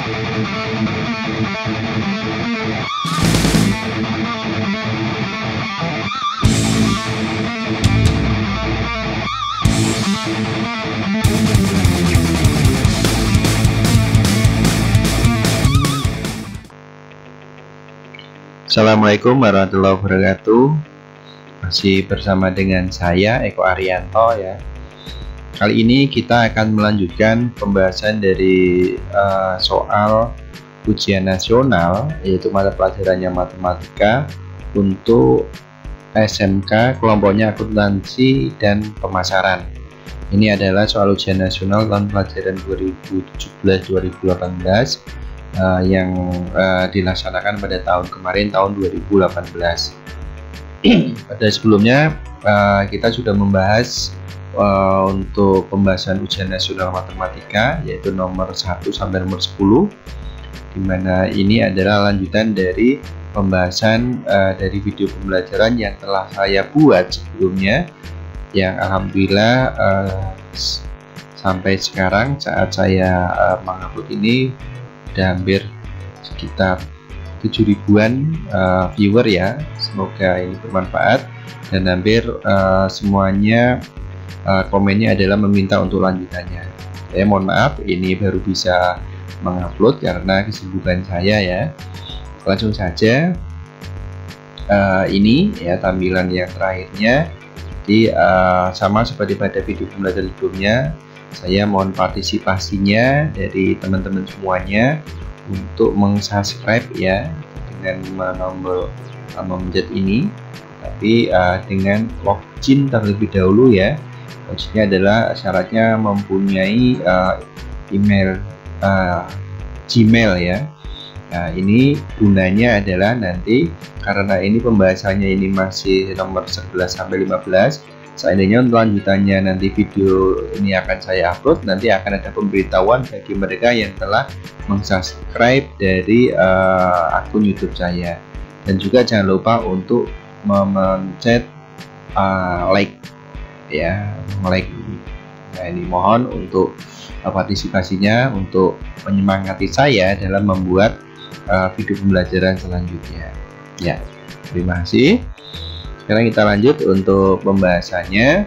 Assalamualaikum warahmatullahi wabarakatuh. Masih bersama dengan saya Eko Arianto ya. Kali ini kita akan melanjutkan pembahasan dari soal ujian nasional, yaitu mata pelajarannya matematika untuk SMK kelompoknya akuntansi dan pemasaran. Ini adalah soal ujian nasional tahun pelajaran 2017-2018 yang dilaksanakan pada tahun kemarin, tahun 2018. Pada sebelumnya kita sudah membahas untuk pembahasan ujian nasional matematika, yaitu nomor 1 sampai nomor 10, dimana ini adalah lanjutan dari pembahasan dari video pembelajaran yang telah saya buat sebelumnya, yang alhamdulillah sampai sekarang saat saya mengupload ini udah hampir sekitar 7.000-an viewer ya. Semoga ini bermanfaat, dan hampir semuanya komennya adalah meminta untuk lanjutannya. Saya mohon maaf, ini baru bisa mengupload karena kesibukan saya ya. Langsung saja, ini ya tampilan yang terakhirnya. Jadi sama seperti pada video pembelajaran sebelumnya, saya mohon partisipasinya dari teman-teman semuanya untuk subscribe ya, dengan memencet ini, tapi dengan login terlebih dahulu ya. Loginnya adalah syaratnya mempunyai email Gmail ya. Nah, ini gunanya adalah nanti karena ini pembahasannya ini masih nomor 11 sampai 15. Seandainya untuk lanjutannya nanti video ini akan saya upload, nanti akan ada pemberitahuan bagi mereka yang telah subscribe dari akun YouTube saya. Dan juga jangan lupa untuk memencet like ya, like. Nah, ini mohon untuk partisipasinya untuk menyemangati saya dalam membuat video pembelajaran selanjutnya ya. Terima kasih. Sekarang kita lanjut untuk pembahasannya.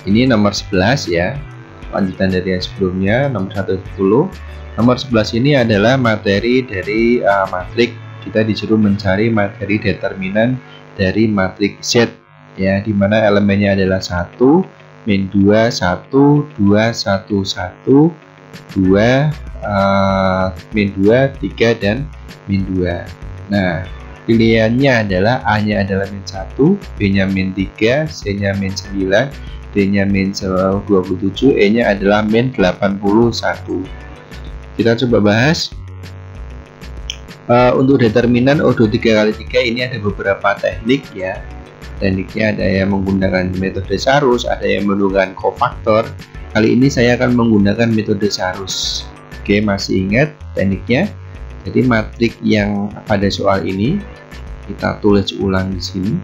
Ini nomor 11 ya, lanjutan dari yang sebelumnya, nomor 110. Nomor 11 ini adalah materi dari matrik. Kita disuruh mencari materi determinan dari matrik Z ya, dimana elemennya adalah 1, min 2, 1, 2, 1, 1, 2, min 2, 3, dan min 2. Nah, pilihannya adalah A-nya adalah min 1, B-nya min 3, C-nya min 9, D-nya min 27, E-nya adalah min 81. Kita coba bahas. Untuk determinan O2 3x3 ini ada beberapa teknik ya. Tekniknya ada yang menggunakan metode Sarus, ada yang menggunakan kofaktor. Kali ini saya akan menggunakan metode Sarus. Oke, masih ingat tekniknya? Jadi matrik yang pada soal ini kita tulis ulang di sini.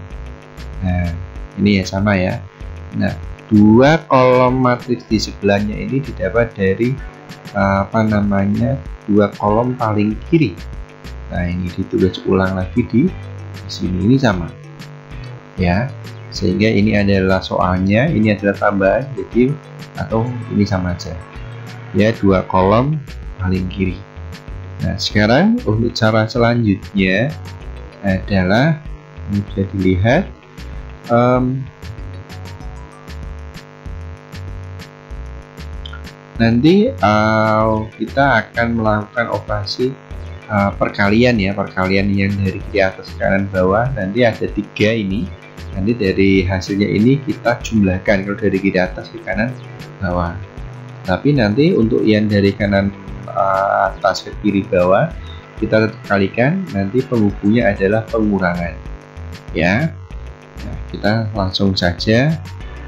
Nah, ini ya sama ya. Nah, dua kolom matriks di sebelahnya ini didapat dari dua kolom paling kiri. Nah, ini ditulis ulang lagi di sini, ini sama ya. Sehingga ini adalah soalnya, ini adalah tambahan, jadi atau ini sama aja ya, dua kolom paling kiri. Nah, sekarang untuk cara selanjutnya adalah bisa dilihat nanti kita akan melakukan operasi perkalian ya, perkalian yang dari kiri atas ke kanan bawah. Nanti ada 3 ini, nanti dari hasilnya ini kita jumlahkan kalau dari kiri atas ke kanan bawah. Tapi nanti untuk yang dari kanan atas ke kiri bawah kita kalikan, nanti penghubungnya adalah pengurangan ya. Nah, kita langsung saja,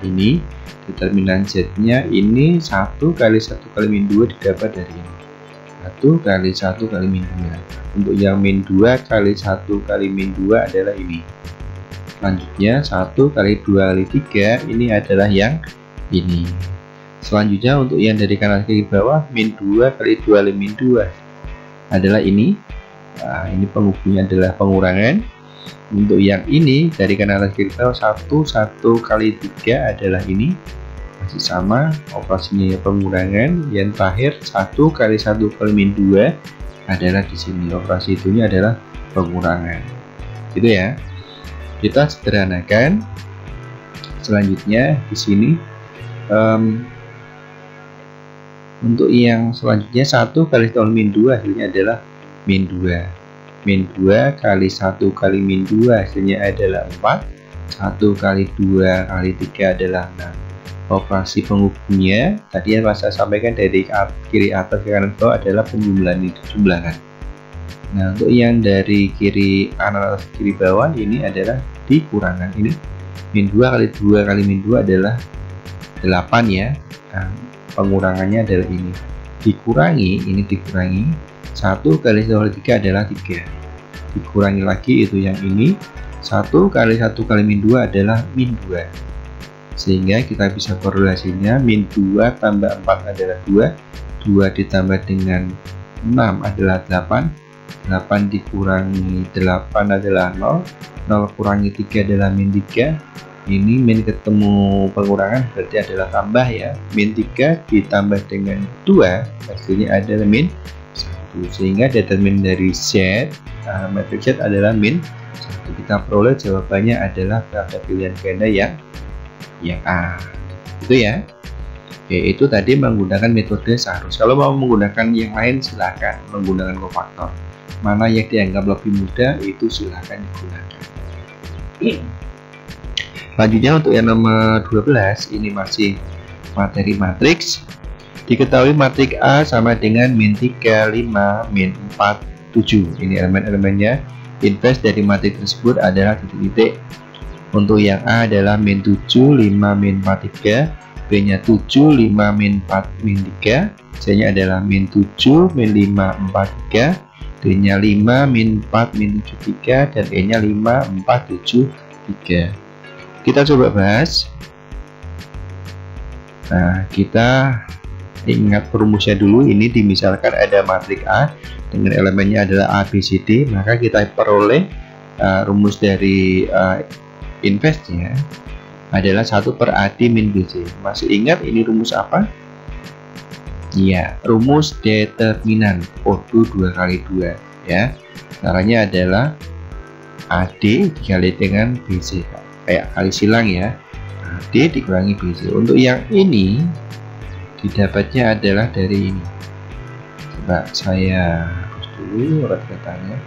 ini determinan Z nya ini 1 kali 1 kali min 2 didapat dari ini, 1 kali 1 kali min 2. Untuk yang min 2 kali 1 kali min 2 adalah ini. Selanjutnya 1 kali 2 kali 3 ini adalah yang ini. Selanjutnya untuk yang dari kanan ke bawah, min 2 kali 2 kali min 2 adalah ini. Nah, ini penghubungnya adalah pengurangan. Untuk yang ini dari kanan atas kiri bawah 1 kali 3 adalah ini, masih sama operasinya ya pengurangan. Yang terakhir 1 kali 1 kali min 2 adalah di sini, operasi itunya adalah pengurangan, gitu ya. Kita sederhanakan. Selanjutnya di sini untuk yang selanjutnya 1 kali 1 min 2 hasilnya adalah min 2. Min 2 kali 1 kali min 2 hasilnya adalah 4. 1 kali 2 kali 3 adalah 6. Operasi penghubungnya tadi yang saya sampaikan dari kiri atas ke kanan bawah adalah penjumlahan itu jumlahan. Nah, untuk yang dari kiri kanan atas kiri bawah ini adalah dikurangan. Ini min 2 kali 2 kali min 2 adalah 8 ya. Nah, pengurangannya adalah ini. Dikurangi, ini dikurangi 1 kali 1 kali 3 adalah 3. Dikurangi lagi itu yang ini. 1 kali 1 kali min 2 adalah min 2. Sehingga kita bisa korelasinya min 2 tambah 4 adalah 2. 2 ditambah dengan 6 adalah 8. 8 dikurangi 8 adalah 0. 0 kurangi 3 adalah min 3. Ini min ketemu pengurangan berarti adalah tambah ya. Min 3 ditambah dengan 2 hasilnya adalah min 1. Sehingga determinan dari Z, matriks Z adalah min 1. Kita peroleh jawabannya adalah pada pilihan ganda yang A. Itu ya. Oke, itu tadi menggunakan metode seharus. Kalau mau menggunakan yang lain silahkan menggunakan kofaktor. Mana yang dianggap lebih mudah itu silahkan digunakan. Selanjutnya untuk yang nomor 12 ini masih materi matriks. Diketahui matriks A sama dengan min 3, 5, min 4, 7. Ini elemen-elemennya. Inverse dari matriks tersebut adalah titik-titik. Untuk yang A adalah min 7, 5, min 4, 3. B nya 7, 5, min 4, min 3. C nya adalah min 7, min 5, 4, 3. D nya 5, min 4, min 7, 3. Dan E nya 5, 4, 7, 3. Kita coba bahas. Nah, kita ingat rumusnya dulu. Ini dimisalkan ada matriks A dengan elemennya adalah A, B, C, D. Maka kita peroleh rumus dari inverse-nya adalah 1 per AD min BC. Masih ingat ini rumus apa? Iya, rumus determinan O2 2 kali 2 ya. Caranya adalah AD dikali dengan BC, kayak kali silang ya. AD dikurangi BC. Untuk yang ini didapatnya adalah dari ini. Coba saya hapus dulu urat katanya.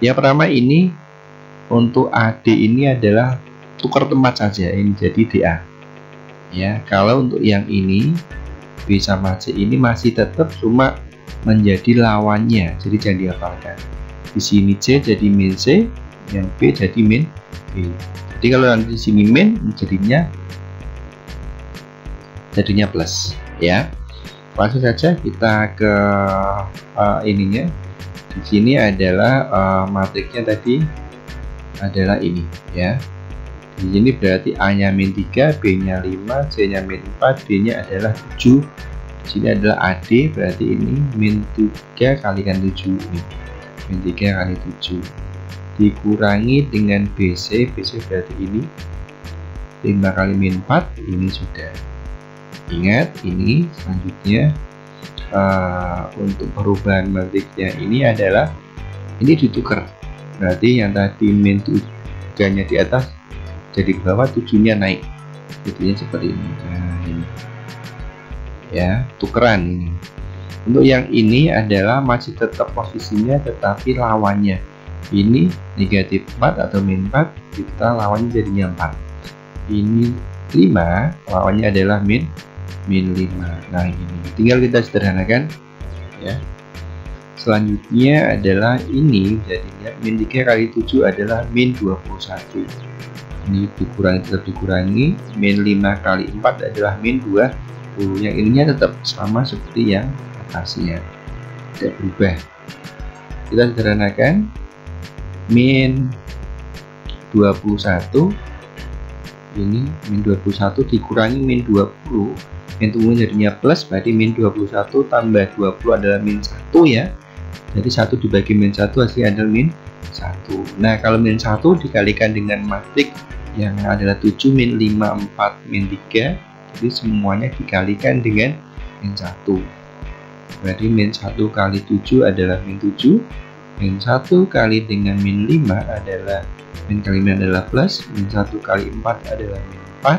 Yang pertama ini untuk AD ini adalah tukar tempat saja, ini jadi DA ya. Kalau untuk yang ini B sama C ini masih tetap cuma menjadi lawannya, jadi jangan dihafalkan. Di sini C jadi min C, yang B jadi min B. Jadi kalau nanti di sini min jadinya plus ya. Langsung saja kita ke ininya. Di sini adalah matriksnya tadi adalah ini ya. Di sini berarti A nya min 3, B nya 5, C nya min 4, D nya adalah 7. Di sini adalah AD, berarti ini min 3 kalikan 7 ini. Min 3 kali 7 dikurangi dengan BC. BC berarti ini 5 kali min 4, ini sudah. Ingat ini selanjutnya untuk perubahan matriksnya ini adalah ini ditukar. Berarti yang tadi min 3 nya di atas jadi bawah, 7-nya naik, jadinya seperti ini. Nah, ini ya, tukeran ini. Untuk yang ini adalah masih tetap posisinya tetapi lawannya ini negatif 4 atau min 4, kita lawannya jadinya 4. Ini 5, lawannya adalah min 5. Nah, ini tinggal kita sederhanakan ya. Selanjutnya adalah ini jadinya min 3 kali 7 adalah min 21. Ini dikurangi, tetap dikurangi. Min 5 kali 4 adalah min 20. Yang ininya tetap sama seperti yang atasnya, tidak berubah. Kita sederhanakan. Min 21 ini min 21 dikurangi min 20, min tunggu jadinya plus, berarti min 21 tambah 20 adalah min 1 ya. Jadi 1 dibagi min 1 hasilnya adalah min 1. Nah, kalau min 1 dikalikan dengan matrik yang adalah 7 min 5 4 min 3, jadi semuanya dikalikan dengan min 1. Berarti min 1 kali 7 adalah min 7, min 1 kali dengan min 5 adalah min kali min adalah plus, min 1 kali 4 adalah min 4,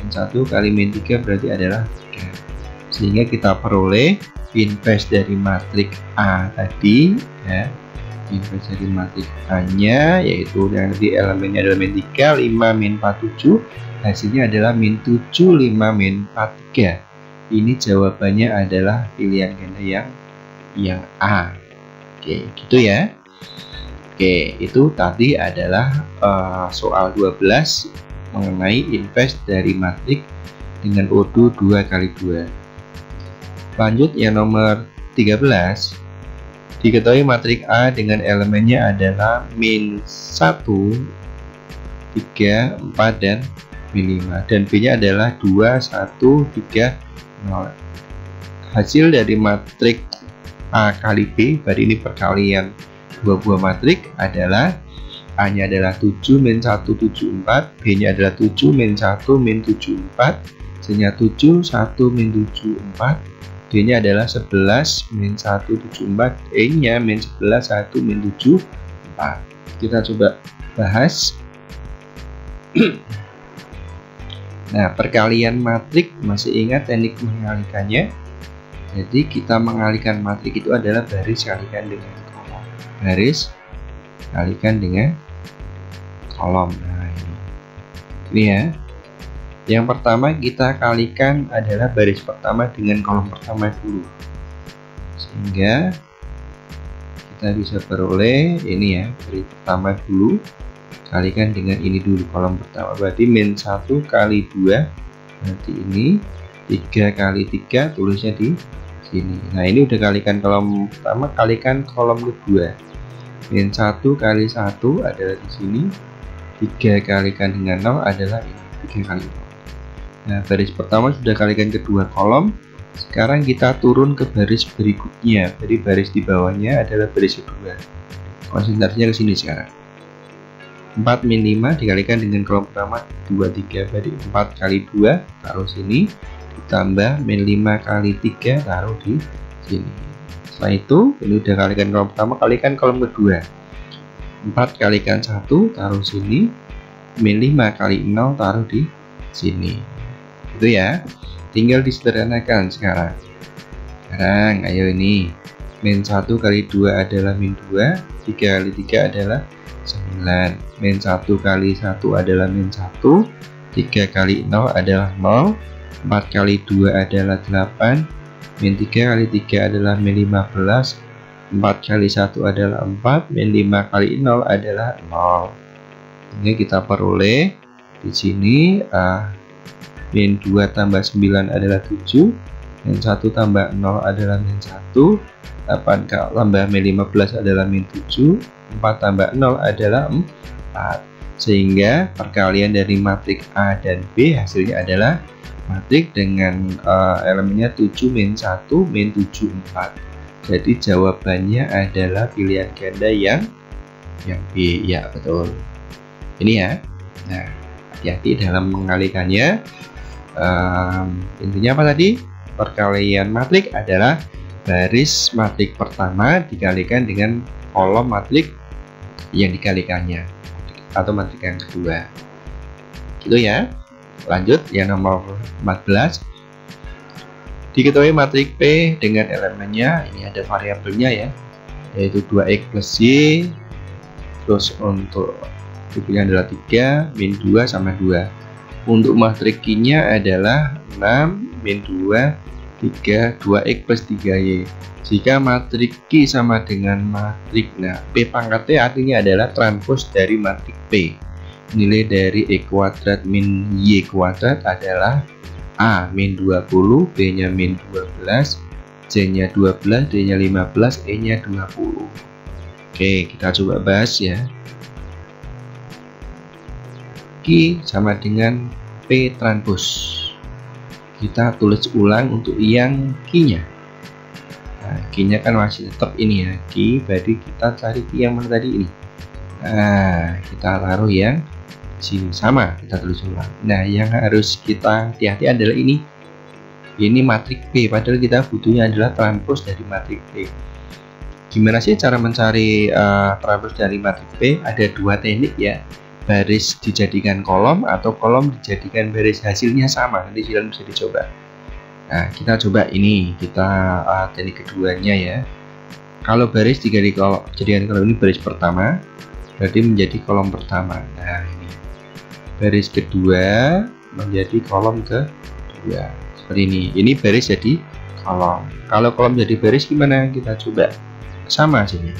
min 1 kali min 3 berarti adalah 3. Sehingga kita peroleh inverse dari matrik A tadi ya. Inverse dari matrik A-nya yaitu yang di elemennya adalah min 3, 5, min 4, 7. Hasilnya adalah min 7, 5, min 4, 3. Ini jawabannya adalah pilihan ganda yang A. Oke, gitu ya. Oke, itu tadi adalah soal 12 mengenai inverse dari matrik dengan ordo 2x2. Lanjut yang nomor 13. Diketahui matrik A dengan elemennya adalah min 1, 3, 4, dan min 5. Dan B-nya adalah 2, 1, 3, 0. Hasil dari matrik A kali B, berarti ini perkalian dua buah matrik, adalah A-nya adalah 7, min 1, 7, 4. B-nya adalah 7, min 1, min 7, 4. C-nya 7, 1, min 7, 4. D-nya adalah 11, min 1, 7, 4. E-nya min 11, 1, min 7, 4. Kita coba bahas. Nah, perkalian matrik, masih ingat teknik mengalikannya? Jadi kita mengalihkan matrik itu adalah baris kalikan dengan kolom. Baris kalikan dengan kolom. Nah, ini ya. Yang pertama kita kalikan adalah baris pertama dengan kolom pertama dulu, sehingga kita bisa peroleh ini ya, baris pertama dulu kalikan dengan ini dulu, kolom pertama, berarti min 1 kali 2, berarti ini 3 kali 3, tulisnya di sini. Nah, ini udah kalikan kolom pertama, kalikan kolom kedua, min 1 kali 1 adalah di sini, 3 kalikan dengan 0 adalah ini, 3 kali 0. Nah, baris pertama sudah kalikan kedua kolom. Sekarang kita turun ke baris berikutnya. Jadi baris di bawahnya adalah baris kedua. Konsentrasinya ke sini sekarang. 4 min 5 dikalikan dengan kolom pertama 2, 3. Berarti 4 kali 2 taruh sini, ditambah min 5 kali 3 taruh di sini. Setelah itu, ini udah kalikan kolom pertama, kalikan kolom kedua. 4 kalikan 1 taruh sini, min 5 kali 0 taruh di sini. Itu ya, tinggal disederhanakan sekarang. Ayo ini, min 1 kali 2 adalah min 2, 3 kali 3 adalah 9, min 1 kali 1 adalah min 1, 3 kali 0 adalah 0, 4 kali 2 adalah 8, min 3 kali 3 adalah min 15, 4 kali 1 adalah 4, min 5 kali 0 adalah 0. Ini kita peroleh di sini min 2 tambah 9 adalah 7, min 1 tambah 0 adalah min 1, 8 tambah min 15 adalah min 7, 4 tambah 0 adalah 4. Sehingga perkalian dari matrik A dan B hasilnya adalah matrik dengan elemennya 7, min 1, min 7, 4. Jadi jawabannya adalah pilihan ganda yang B. Ya, betul. Ini ya. Nah, hati-hati dalam mengalikannya. Intinya apa tadi? Perkalian matrik adalah baris matrik pertama dikalikan dengan kolom matrik yang dikalikannya atau matrik yang kedua. Gitu ya. Lanjut yang nomor 14. Diketahui matrik P dengan elemennya, ini ada variabelnya ya, yaitu 2x plus y. Terus untuk pilihan adalah 3, min 2 sama 2. Untuk matrik Q-nya adalah 6, min 2, 3, 2x plus 3y. Jika matrik Q sama dengan matrik, nah P pangkat T artinya adalah transpos dari matrik P. Nilai dari E kuadrat min Y kuadrat adalah A min 20, B-nya min 12, C-nya 12, D-nya 15, E-nya 20. Oke, kita coba bahas ya. Q sama dengan P transpos. Kita tulis ulang untuk yang Q-nya. Nah, Q-nya kan masih tetap ini ya, Q, berarti kita cari Q yang mana tadi ini. Nah, kita taruh yang sini, sama kita tulis ulang. Nah, yang harus kita hati-hati adalah ini matriks P, padahal kita butuhnya adalah transpos dari matriks P. Gimana sih cara mencari transpos dari matriks P? Ada dua teknik ya, baris dijadikan kolom atau kolom dijadikan baris, hasilnya sama. Nanti kalian bisa dicoba. Nah, kita coba ini, kita teknik keduanya ya. Kalau baris jadikan kolom, ini baris pertama, berarti menjadi kolom pertama. Nah, ini baris kedua menjadi kolom kedua, seperti ini baris jadi kolom. Kalau kolom jadi baris gimana? Kita coba sama sini.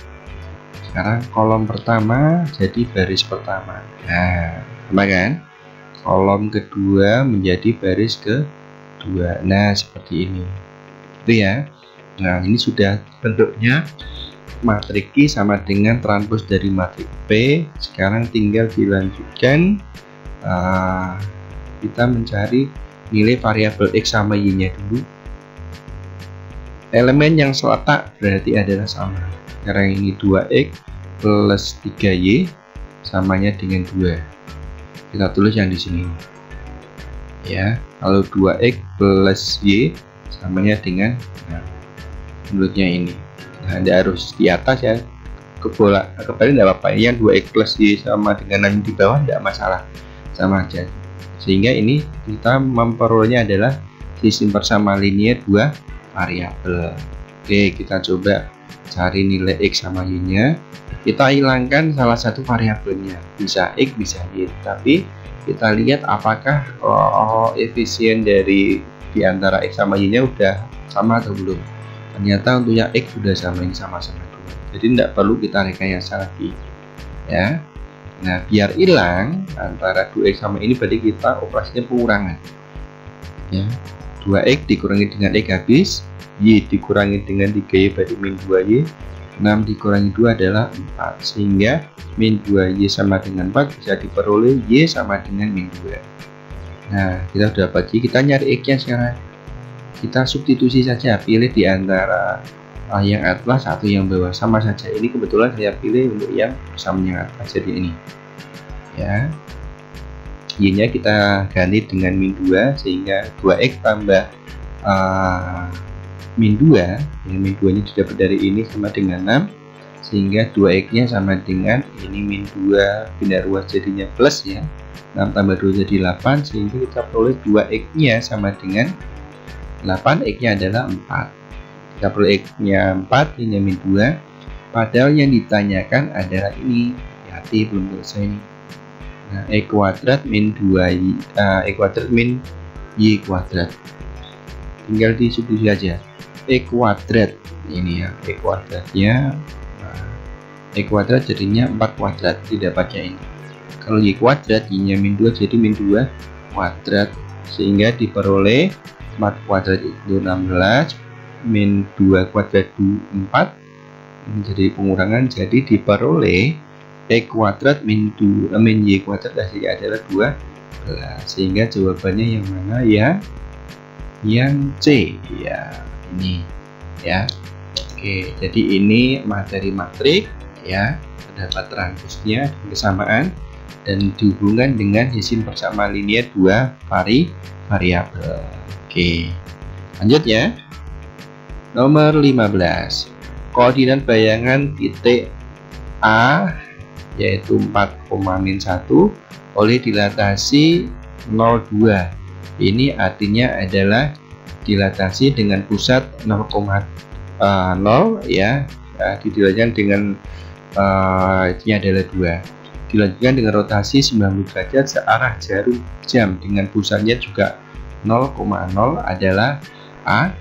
Sekarang kolom pertama jadi baris pertama. Nah, sama kan? Kolom kedua menjadi baris kedua. Nah, seperti ini. Itu ya. Nah, ini sudah bentuknya matriks Q sama dengan transpos dari matriks P. Sekarang tinggal dilanjutkan, kita mencari nilai variabel X sama Y nya dulu. Elemen yang seletak berarti adalah sama. Sekarang ini 2X plus 3Y samanya dengan 2. Kita tulis yang di sini ya. Kalau 2X plus Y samanya dengan, nah, menurutnya ini. Nah, Anda harus di atas ya, kebalik tidak apa-apa. Yang 2X plus Y sama dengan 6 di bawah tidak masalah, sama aja. Sehingga ini kita memperolehnya adalah sistem bersama linear dua variabel. Oke, kita coba cari nilai X sama Y nya. Kita hilangkan salah satu variabelnya, bisa X bisa Y, tapi kita lihat apakah efisien dari antara X sama Y nya udah sama atau belum. Ternyata untuknya X sudah sama, ini sama-sama 2, jadi tidak perlu kita rekayasa lagi ya. Nah, biar hilang antara 2X sama ini, berarti kita operasinya pengurangan ya. 2X dikurangi dengan X habis, Y dikurangi dengan 3Y berarti min 2Y, 6 dikurangi 2 adalah 4, sehingga min 2Y sama dengan 4 bisa diperoleh Y sama dengan min 2. Nah, kita sudah dapat Y, kita nyari X nya sekarang. Kita substitusi saja, pilih di antara yang atas atau yang bawah, sama saja. Ini kebetulan saya pilih untuk yang samanya atas, jadi ini ya. Y nya kita ganti dengan min 2, sehingga 2X tambah min 2, yang min 2 nya didapat dari ini sama dengan 6, sehingga 2X nya sama dengan ini min 2 pindah ruas jadinya plus ya, 6 tambah 2 jadi 8, sehingga kita peroleh 2X nya sama dengan 8, X nya adalah 4. Kita peroleh X nya 4, ini min 2, padahal yang ditanyakan adalah ini, hati belum selesai ini. Nah, X kuadrat min 2Y, X kuadrat min Y kuadrat, tinggal disubstitusi aja. X kuadrat ini ya, X kuadratnya, nah, X kuadrat jadinya 4 kuadrat, tidak pakai ini. Kalau Y kuadrat, Y nya min 2 jadi min 2 kuadrat, sehingga diperoleh 4 kuadrat itu 16, min 2 kuadrat 4, menjadi pengurangan, jadi diperoleh X kuadrat min Y kuadrat hasilnya adalah 12, sehingga jawabannya yang mana ya? Yang C ya, ini ya. Oke, jadi ini materi matriks ya, terdapat transposnya dan kesamaan, dan dihubungkan dengan sistem bersama linear dua variabel. Oke, lanjut ya. Nomor 15, koordinat bayangan titik A yaitu 4,-1 oleh dilatasi 0,2. Ini artinya adalah dilatasi dengan pusat 0,0 ya, dilanjutkan dengan ini adalah 2. Dilanjutkan dengan rotasi 90 derajat searah jarum jam dengan pusatnya juga 0,0 adalah A.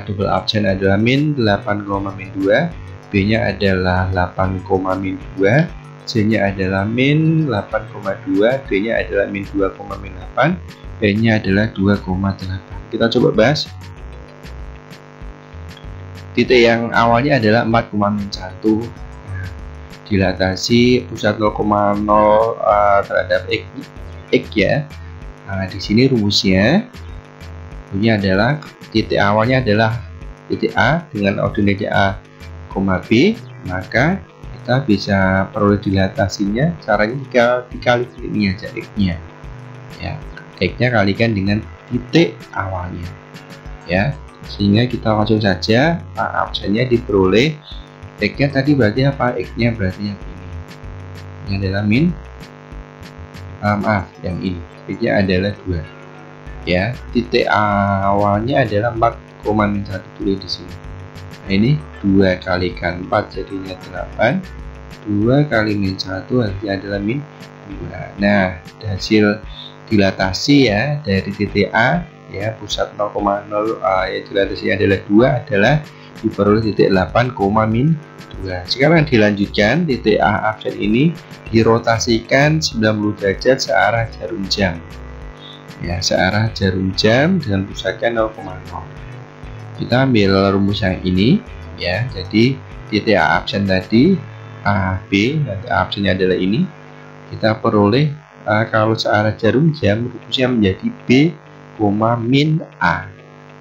Double absen adalah min 8,-2, B nya adalah 8,-2, C nya adalah min 8,2, D nya adalah min 2,-8, E nya adalah 2,8. Kita coba bahas. Titik yang awalnya adalah 4,-1, dilatasi pusat 0,0 terhadap X ya. Nah, di sini rumusnya adalah titik awalnya adalah titik A dengan ordinatnya A, B, maka kita bisa peroleh dilatasinya. Caranya dikali ini aja X-nya ya, X-nya kalikan dengan titik awalnya ya, sehingga kita langsung saja absennya diperoleh. X-nya tadi berarti apa? X-nya berarti yang ini adalah yang ini X-nya adalah 2 ya. Titik awalnya adalah 4,-1, tulis di sini. Nah, ini 2 kalikan 4 jadinya 8, 2 kali -1 artinya adalah -2. Nah, hasil dilatasi ya dari titik A ya, pusat 0,0 ya, dilatasi adalah 2 adalah diperoleh titik 8,-2. Sekarang dilanjutkan, titik A absen ini dirotasikan 90 derajat searah jarum jam ya, searah jarum jam dengan pusatnya 0,0. Kita ambil rumus yang ini ya, jadi titik A absen tadi A, B, nanti absennya adalah ini, kita peroleh kalau searah jarum jam rumusnya menjadi B, A.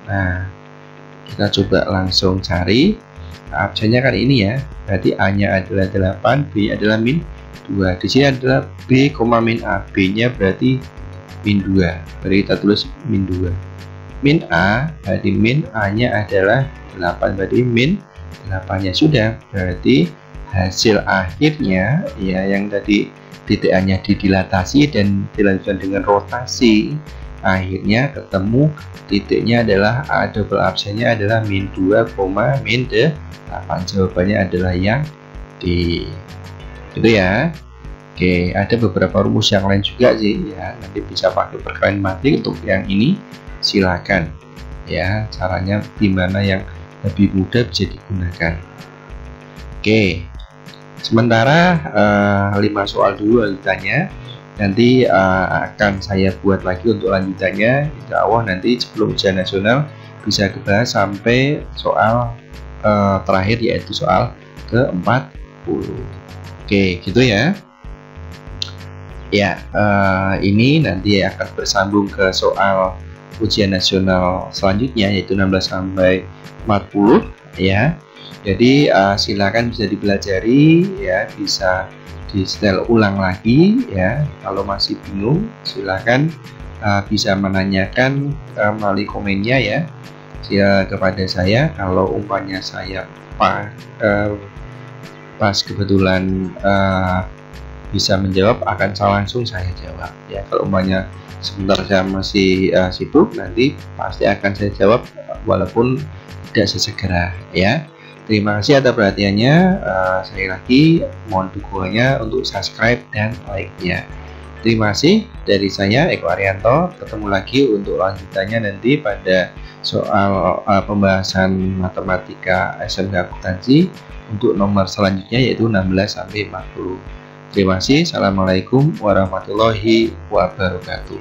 Nah, kita coba langsung cari absennya kan ini ya, berarti A nya adalah 8, B adalah -2. Di sini adalah B, A, B nya berarti -2, berarti kita tulis -2. A berarti A nya adalah 8, berarti -8 nya sudah, berarti hasil akhirnya ya, yang tadi titik A nya didilatasi dan dilanjutkan dengan rotasi, akhirnya ketemu titiknya adalah A double absennya adalah -2, -8. Jawabannya adalah yang D, gitu ya. Oke, ada beberapa rumus yang lain juga sih ya, nanti bisa pakai perkalian matematik. Untuk yang ini silakan ya, caranya gimana yang lebih mudah bisa digunakan. Oke, sementara 5 soal dulu lanjutannya, nanti akan saya buat lagi untuk lanjutannya. Insya Allah nanti sebelum ujian nasional bisa kita sampai soal terakhir, yaitu soal ke-40. Oke, gitu ya. Ya, ini nanti akan bersambung ke soal ujian nasional selanjutnya, yaitu 16 sampai 40 ya. Jadi silakan bisa dipelajari ya, bisa di setel ulang lagi ya. Kalau masih bingung silakan bisa menanyakan melalui komennya ya, kepada saya. Kalau umpamanya saya pas kebetulan bisa menjawab, akan langsung saya jawab ya. Kalau umpamanya sebentar saya masih sibuk, nanti pasti akan saya jawab walaupun tidak sesegera ya. Terima kasih atas perhatiannya. Saya lagi mohon dukungannya untuk subscribe dan like-nya. Terima kasih dari saya, Eko Arianto. Ketemu lagi untuk lanjutannya nanti pada soal pembahasan matematika SMK Akuntansi untuk nomor selanjutnya, yaitu 16 sampai 40. Terima kasih. Assalamualaikum warahmatullahi wabarakatuh.